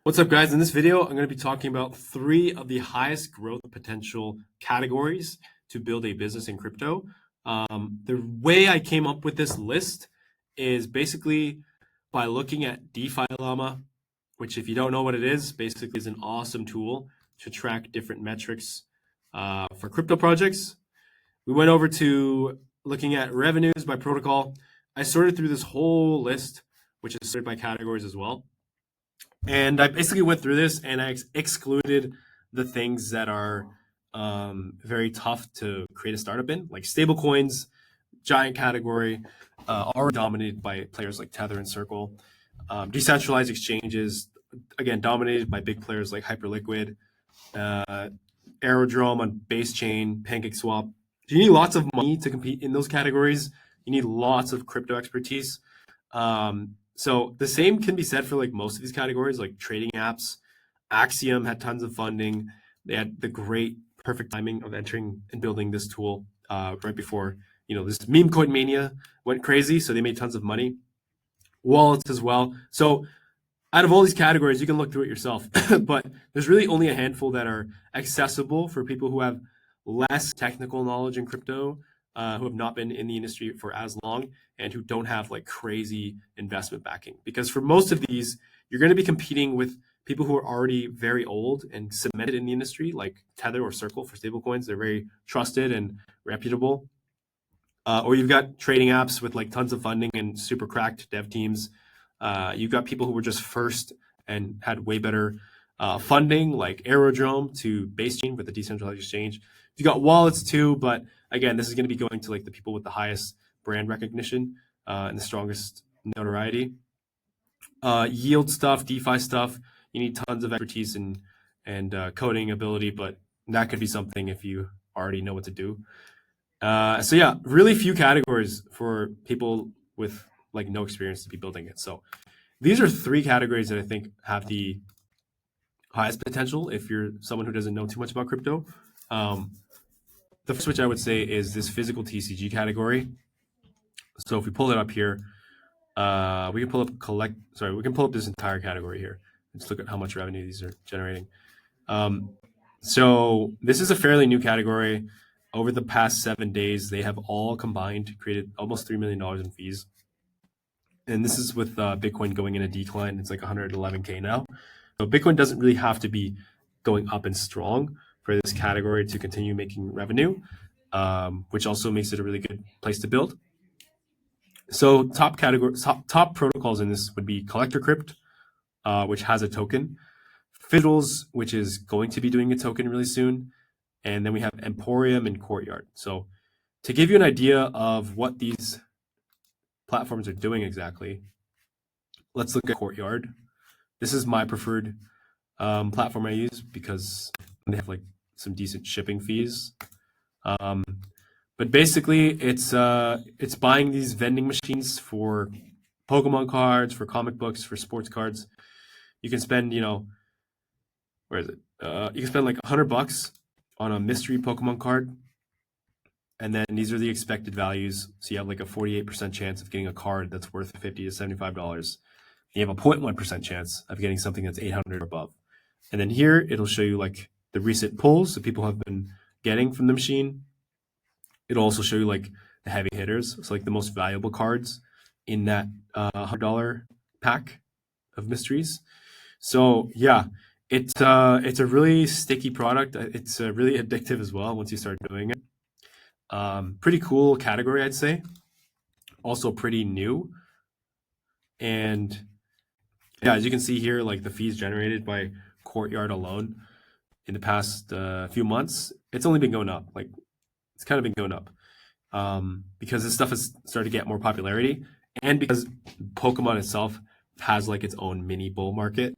What's up, guys? In this video, I'm going to be talking about 3 of the highest growth potential categories to build a business in crypto. The way I came up with this list is basically by looking at DeFi Llama, which, if you don't know what it is, basically is an awesome tool to track different metrics for crypto projects. We went over to looking at revenues by protocol. I sorted through this whole list, which is sorted by categories as well. And I basically went through this and I excluded the things that are very tough to create a startup in, like stablecoins, giant category, already dominated by players like Tether and Circle. Decentralized exchanges, again, dominated by big players like Hyperliquid, Aerodrome on base chain, PancakeSwap. You need lots of money to compete in those categories. You need lots of crypto expertise. So the same can be said for like most of these categories, like trading apps. Axiom had tons of funding. They had the great perfect timing of entering and building this tool right before, this meme coin mania went crazy. So they made tons of money. Wallets as well. So out of all these categories, you can look through it yourself, but there's really only a handful that are accessible for people who have less technical knowledge in crypto, who have not been in the industry for as long, and who don't have like crazy investment backing. Because for most of these, you're going to be competing with people who are already very old and cemented in the industry, like Tether or Circle for stablecoins. They're very trusted and reputable. Or you've got trading apps with like tons of funding and super cracked dev teams. You've got people who were just first and had way better funding, like Aerodrome to base chain with the decentralized exchange. You got wallets too, but again, this is going to be going to like the people with the highest brand recognition and the strongest notoriety. Yield stuff, DeFi stuff, you need tons of expertise and coding ability, but that could be something if you already know what to do. So yeah, really few categories for people with like no experience to be building it. So these are 3 categories that I think have the highest potential if you're someone who doesn't know too much about crypto. The first, which I would say, is this physical TCG category. So if we pull it up here, we can pull up this entire category here. Let's look at how much revenue these are generating. So this is a fairly new category. Over the past 7 days, they have all combined created almost $3 million in fees. And this is with Bitcoin going in a decline. It's like 111K now. So Bitcoin doesn't really have to be going up and strong for this category to continue making revenue, which also makes it a really good place to build. So top protocols in this would be Collector Crypt, which has a token, Fiddles, which is going to be doing a token really soon, and then we have Emporium and Courtyard. So to give you an idea of what these platforms are doing exactly, let's look at Courtyard. This is my preferred platform I use because they have like some decent shipping fees. But basically, it's buying these vending machines for Pokémon cards, for comic books, for sports cards. You can spend, where is it? You can spend like $100 on a mystery Pokemon card, and then these are the expected values. So you have like a 48% chance of getting a card that's worth $50 to $75. You have a 0.1% chance of getting something that's 800 or above. And then here, it'll show you like the recent pulls that people have been getting from the machine. It'll also show you like the heavy hitters. So like the most valuable cards in that $100 pack of mysteries. So yeah, it's a really sticky product. It's really addictive as well once you start doing it. Pretty cool category, I'd say. Also pretty new. And yeah, as you can see here, like the fees generated by Courtyard alone in the past few months, it's only been going up. Like it's kind of been going up because this stuff has started to get more popularity, and because Pokemon itself has like its own mini bull market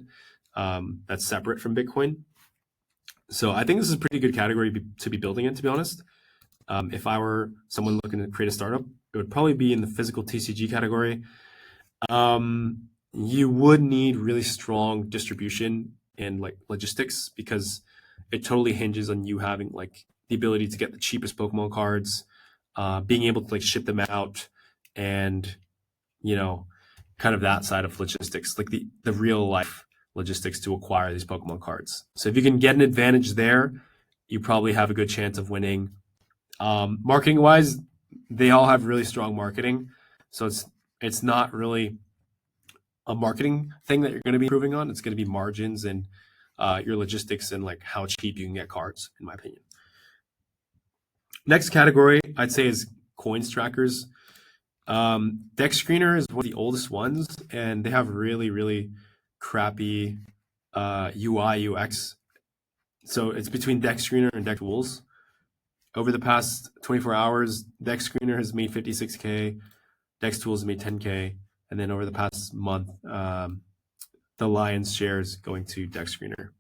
that's separate from Bitcoin. So I think this is a pretty good category to be building in, to be honest. If I were someone looking to create a startup, it would probably be in the physical TCG category. You would need really strong distribution and like logistics because it totally hinges on you having like the ability to get the cheapest Pokemon cards, being able to like ship them out, and kind of that side of logistics, like the real life logistics to acquire these Pokemon cards. So if you can get an advantage there, you probably have a good chance of winning. Marketing wise, they all have really strong marketing, so it's not really a marketing thing that you're going to be improving on. It's going to be margins and your logistics and like how cheap you can get cards, in my opinion. Next category I'd say is coins trackers. Dex Screener is one of the oldest ones, and they have really crappy UI UX. So it's between Dex Screener and Dex Tools. Over the past 24 hours, Dex Screener has made 56K, Dex Tools has made 10K, and then over the past month, the lion's share is going to Dex Screener.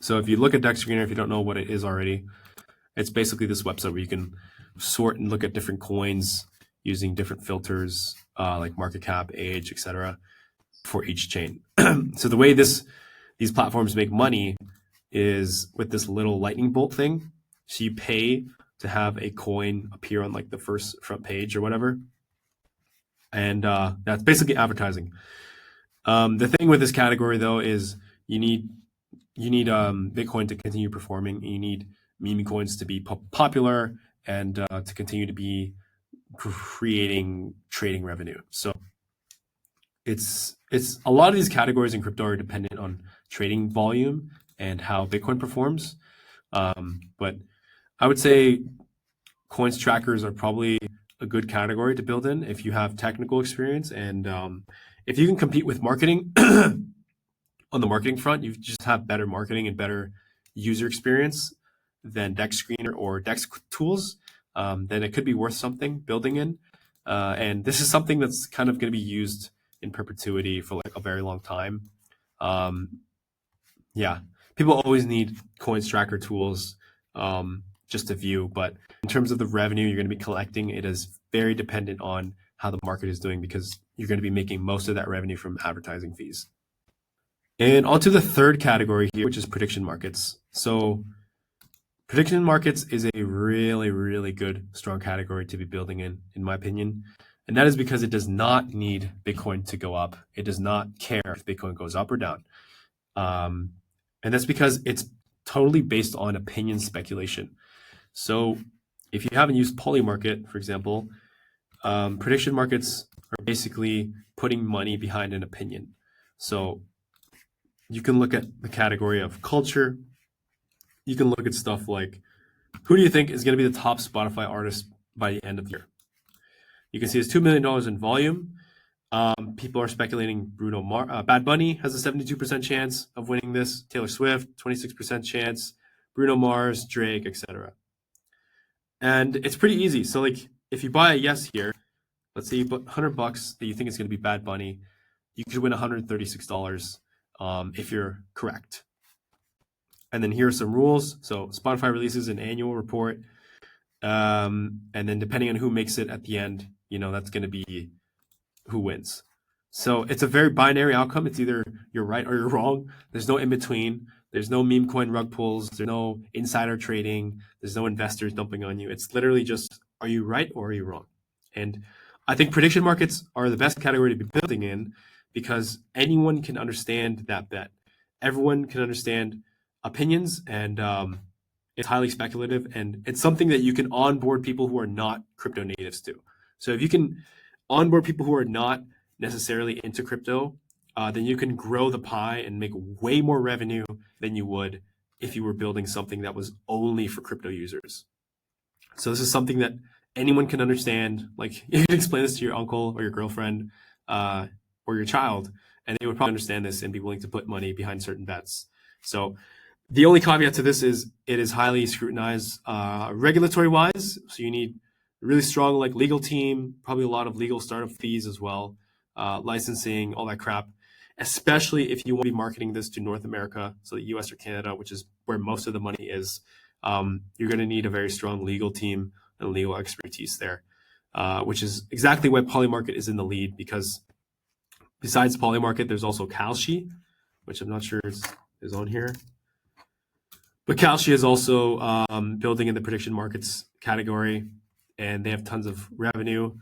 So if you look at Dex Screener, if you don't know what it is already, it's basically this website where you can sort and look at different coins using different filters like market cap, age, etc. for each chain. So the way these platforms make money is with this little lightning bolt thing. So you pay to have a coin appear on like the first front page or whatever. And that's basically advertising. The thing with this category though is you need Bitcoin to continue performing. You need meme coins to be popular and to continue to be creating trading revenue. So it's a lot of these categories in crypto are dependent on trading volume and how Bitcoin performs. But I would say coins trackers are probably a good category to build in if you have technical experience, and if you can compete with marketing on the marketing front, you just have better marketing and better user experience than Dex Screener or Dex Tools, then it could be worth something building in. And this is something that's kind of going to be used in perpetuity for like a very long time. Yeah, people always need coins tracker tools just to view, but in terms of the revenue you're going to be collecting, it is very dependent on how the market is doing, because you're going to be making most of that revenue from advertising fees. And on to the third category here, which is prediction markets. So prediction markets is a really good, strong category to be building in my opinion. And that is because it does not need Bitcoin to go up. It does not care if Bitcoin goes up or down. And that's because it's totally based on opinion speculation. So if you haven't used Polymarket, for example, prediction markets are basically putting money behind an opinion. So you can look at the category of culture. You can look at stuff like, who do you think is going to be the top Spotify artist by the end of the year? You can see it's $2 million in volume. People are speculating Bad Bunny has a 72% chance of winning this. Taylor Swift, 26% chance. Bruno Mars, Drake, etc. And it's pretty easy. So like, if you buy a yes here, let's say you put $100 that you think is going to be Bad Bunny, you could win $136 if you're correct. And then here are some rules. So Spotify releases an annual report. And then depending on who makes it at the end, that's going to be who wins. So it's a very binary outcome. It's either you're right or you're wrong. There's no in between. There's no meme coin rug pulls. There's no insider trading. There's no investors dumping on you. It's literally just, are you right or are you wrong? And I think prediction markets are the best category to be building in, because anyone can understand that bet. Everyone can understand opinions, and it's highly speculative, and it's something that you can onboard people who are not crypto natives to. So if you can onboard people who are not necessarily into crypto, then you can grow the pie and make way more revenue than you would if you were building something that was only for crypto users. So this is something that anyone can understand. Like, you can explain this to your uncle or your girlfriend or your child, and they would probably understand this and be willing to put money behind certain bets. So the only caveat to this is it is highly scrutinized regulatory wise. So you need a really strong like legal team, probably a lot of legal startup fees as well, licensing, all that crap, especially if you want to be marketing this to North America, so the US or Canada, which is where most of the money is. You're going to need a very strong legal team and legal expertise there, which is exactly why Polymarket is in the lead, because besides Polymarket, there's also Kalshi, which I'm not sure is on here. But Kalshi is also building in the prediction markets category, and they have tons of revenue.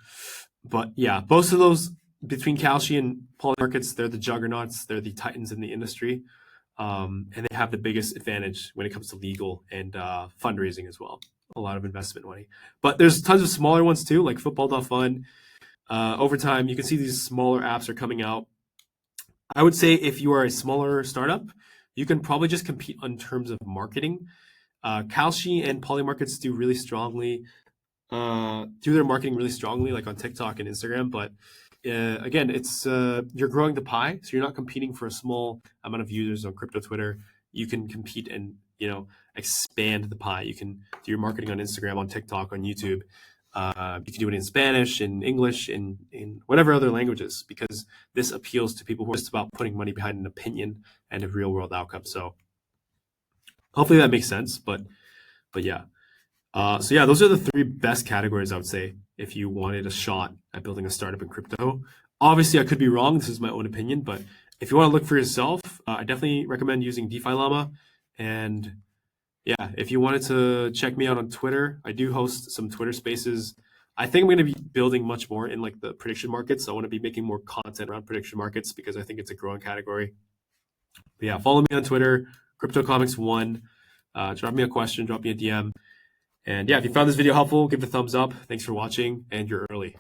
But yeah, both of those between Kalshi and Poly Markets, they're the juggernauts. They're the titans in the industry, and they have the biggest advantage when it comes to legal and fundraising as well. A lot of investment money, but there's tons of smaller ones too, like Football.fun. Over time, you can see these smaller apps are coming out. I would say if you are a smaller startup, you can probably just compete on terms of marketing. Kalshi and Poly Markets do really strongly, do their marketing really strongly, like on TikTok and Instagram. But again, it's you're growing the pie, so you're not competing for a small amount of users on crypto Twitter. You can compete and expand the pie. You can do your marketing on Instagram, on TikTok, on YouTube. You can do it in Spanish, in English, in whatever other languages, because this appeals to people who are just about putting money behind an opinion and a real world outcome. So hopefully that makes sense. But yeah. So yeah, those are the three best categories I would say if you wanted a shot at building a startup in crypto. Obviously, I could be wrong. This is my own opinion, but if you want to look for yourself, I definitely recommend using DeFi Llama. And yeah, if you wanted to check me out on Twitter, I do host some Twitter spaces. I think I'm going to be building much more in like the prediction markets. I want to be making more content around prediction markets because I think it's a growing category. But yeah, follow me on Twitter, CryptoComics1. Drop me a question, drop me a DM. And yeah, if you found this video helpful, give it a thumbs up. Thanks for watching, and you're early.